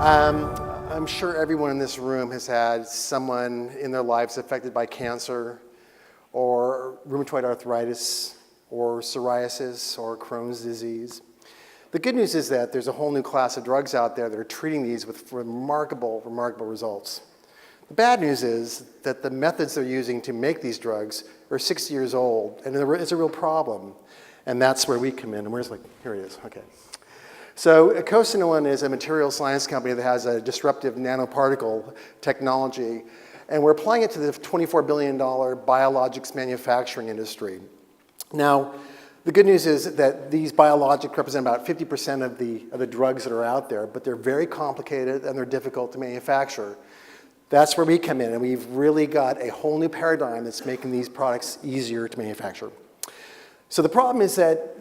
I'm sure everyone in this room has had someone in their lives affected by cancer or rheumatoid arthritis or psoriasis or Crohn's disease. The good news is that there's a whole new class of drugs out there that are treating these with remarkable results. The bad news is that the methods they're using to make these drugs are 60 years old, and it's a real problem. And that's where we come in. And here it is, okay. So Costanoan is a material science company that has a disruptive nanoparticle technology, and we're applying it to the $24 billion biologics manufacturing industry. Now, the good news is that these biologics represent about 50% of the drugs that are out there, but they're very complicated and they're difficult to manufacture. That's where we come in, and we've really got a whole new paradigm that's making these products easier to manufacture. So the problem is that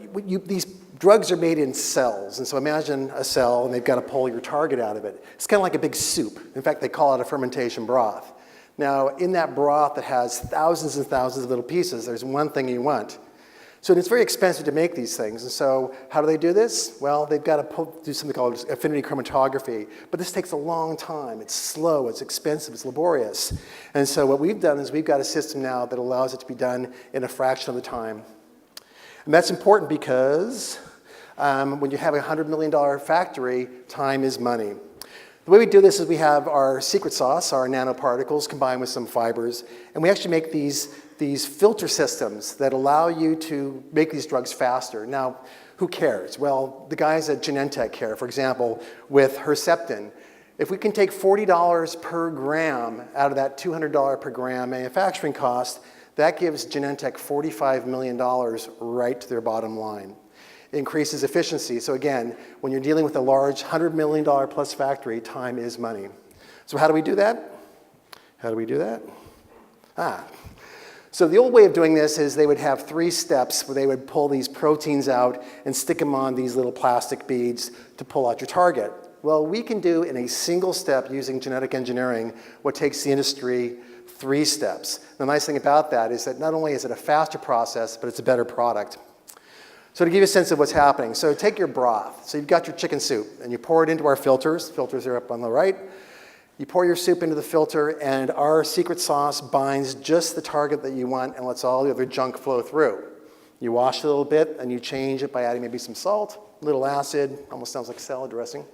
these drugs are made in cells, and so imagine a cell, and they've got to pull your target out of it. It's kind of like a big soup. In fact, they call it a fermentation broth. Now, in that broth that has thousands and thousands of little pieces, there's one thing you want. So it's very expensive to make these things, and so how do they do this? Well, they've got to do something called affinity chromatography, but this takes a long time. It's slow, it's expensive, it's laborious. And so what we've done is we've got a system now that allows it to be done in a fraction of the time. And that's important because when you have a $100 million factory, time is money. The way we do this is we have our secret sauce, our nanoparticles, combined with some fibers, and we actually make these filter systems that allow you to make these drugs faster. Now, who cares? Well, the guys at Genentech care, for example, with Herceptin. If we can take $40 per gram out of that $200 per gram manufacturing cost, that gives Genentech $45 million right to their bottom line. It increases efficiency. So again, when you're dealing with a large $100 million plus factory, time is money. So how do we do that? How do we do that? So the old way of doing this is they would have 3 steps where they would pull these proteins out and stick them on these little plastic beads to pull out your target. Well, we can do in a single step using genetic engineering what takes the industry 3 steps. The nice thing about that is that not only is it a faster process, but it's a better product. So to give you a sense of what's happening, so take your broth. So you've got your chicken soup, and you pour it into our filters. Filters are up on the right. You pour your soup into the filter, and our secret sauce binds just the target that you want and lets all the other junk flow through. You wash it a little bit, and you change it by adding maybe some salt, a little acid, almost sounds like salad dressing.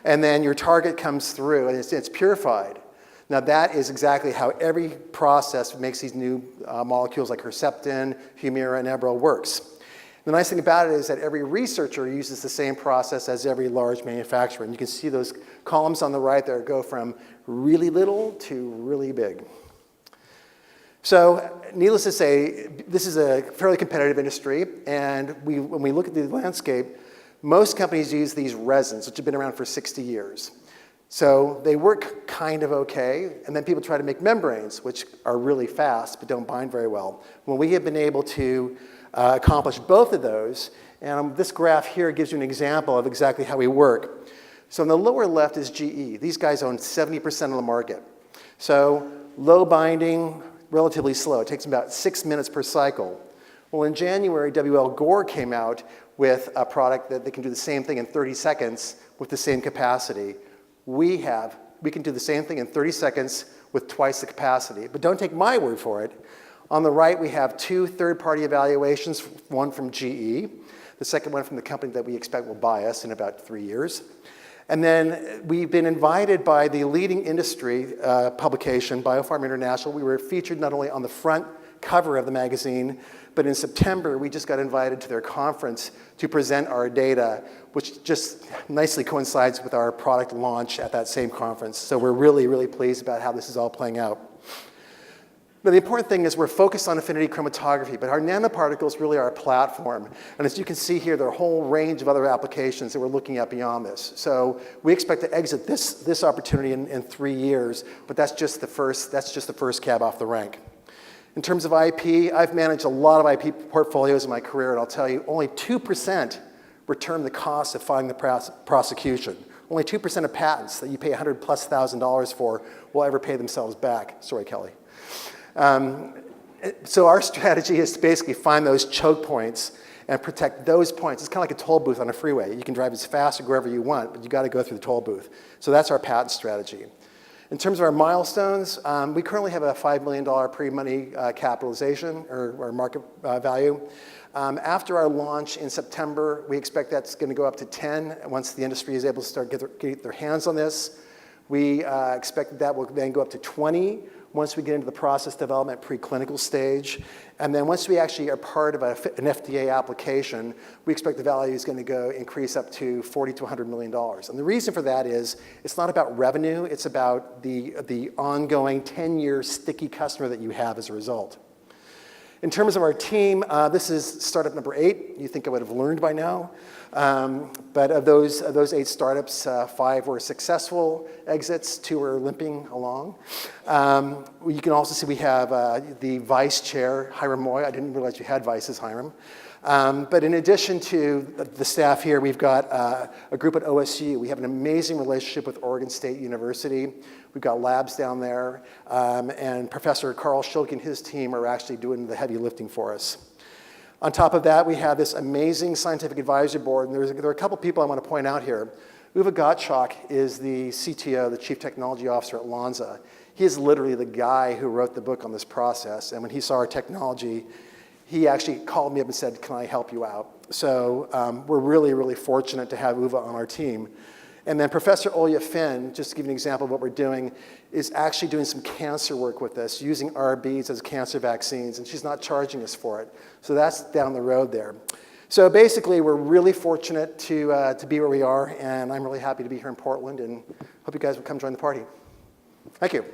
And then your target comes through, and it's purified. Now that is exactly how every process that makes these new molecules like Herceptin, Humira, and Enbrel works. The nice thing about it is that every researcher uses the same process as every large manufacturer. And you can see those columns on the right there go from really little to really big. So needless to say, this is a fairly competitive industry. And when we look at the landscape, most companies use these resins, which have been around for 60 years. So they work kind of okay. And then people try to make membranes, which are really fast but don't bind very well. When we have been able to accomplish both of those. And this graph here gives you an example of exactly how we work. So on the lower left is GE. These guys own 70% of the market. So low binding, relatively slow. It takes about 6 minutes per cycle. Well, in January, W.L. Gore came out with a product that they can do the same thing in 30 seconds with the same capacity. We can do the same thing in 30 seconds with twice the capacity. But don't take my word for it. On the right, we have 2 third-party evaluations, one from GE, the second one from the company that we expect will buy us in about 3 years. And then we've been invited by the leading industry publication, Biopharm International. We were featured not only on the front cover of the magazine, but in September, we just got invited to their conference to present our data, which just nicely coincides with our product launch at that same conference. So we're really, really pleased about how this is all playing out. But the important thing is we're focused on affinity chromatography, but our nanoparticles really are a platform. And as you can see here, there are a whole range of other applications that we're looking at beyond this. So we expect to exit this opportunity in 3 years, but that's just the first cab off the rank. In terms of IP, I've managed a lot of IP portfolios in my career, and I'll tell you, only 2% return the cost of filing the prosecution. Only 2% of patents that you pay $100,000+ for will ever pay themselves back. Sorry, Kelly. So our strategy is to basically find those choke points and protect those points. It's kind of like a toll booth on a freeway. You can drive as fast or wherever you want, but you got to go through the toll booth. So that's our patent strategy. In terms of our milestones, we currently have a $5 million pre-money capitalization or market value. After our launch in September, we expect that's going to go up to 10 once the industry is able to start get their hands on this. We expect that will then go up to 20 once we get into the process development preclinical stage. And then once we actually are part of an FDA application, we expect the value is going to increase up to $40 to $100 million. And the reason for that is it's not about revenue, it's about the ongoing 10-year sticky customer that you have as a result. In terms of our team, this is startup number 8. You think I would have learned by now. But of those 8 startups, 5 were successful exits, 2 were limping along. You can also see we have the vice chair, Hiram Moy. I didn't realize you had vices, Hiram. But in addition to the staff here, we've got a group at OSU. We have an amazing relationship with Oregon State University. We've got labs down there. And Professor Carl Schilke and his team are actually doing the heavy lifting for us. On top of that, we have this amazing scientific advisory board. And there are a couple people I want to point out here. Uwe Gottschalk is the CTO, the Chief Technology Officer at Lonza. He is literally the guy who wrote the book on this process. And when he saw our technology, he actually called me up and said, "Can I help you out?" So we're really, really fortunate to have Uwe on our team. And then Professor Olya Finn, just to give you an example of what we're doing, is actually doing some cancer work with us, using RBs as cancer vaccines, and she's not charging us for it. So that's down the road there. So basically, we're really fortunate to be where we are, and I'm really happy to be here in Portland, and hope you guys will come join the party. Thank you.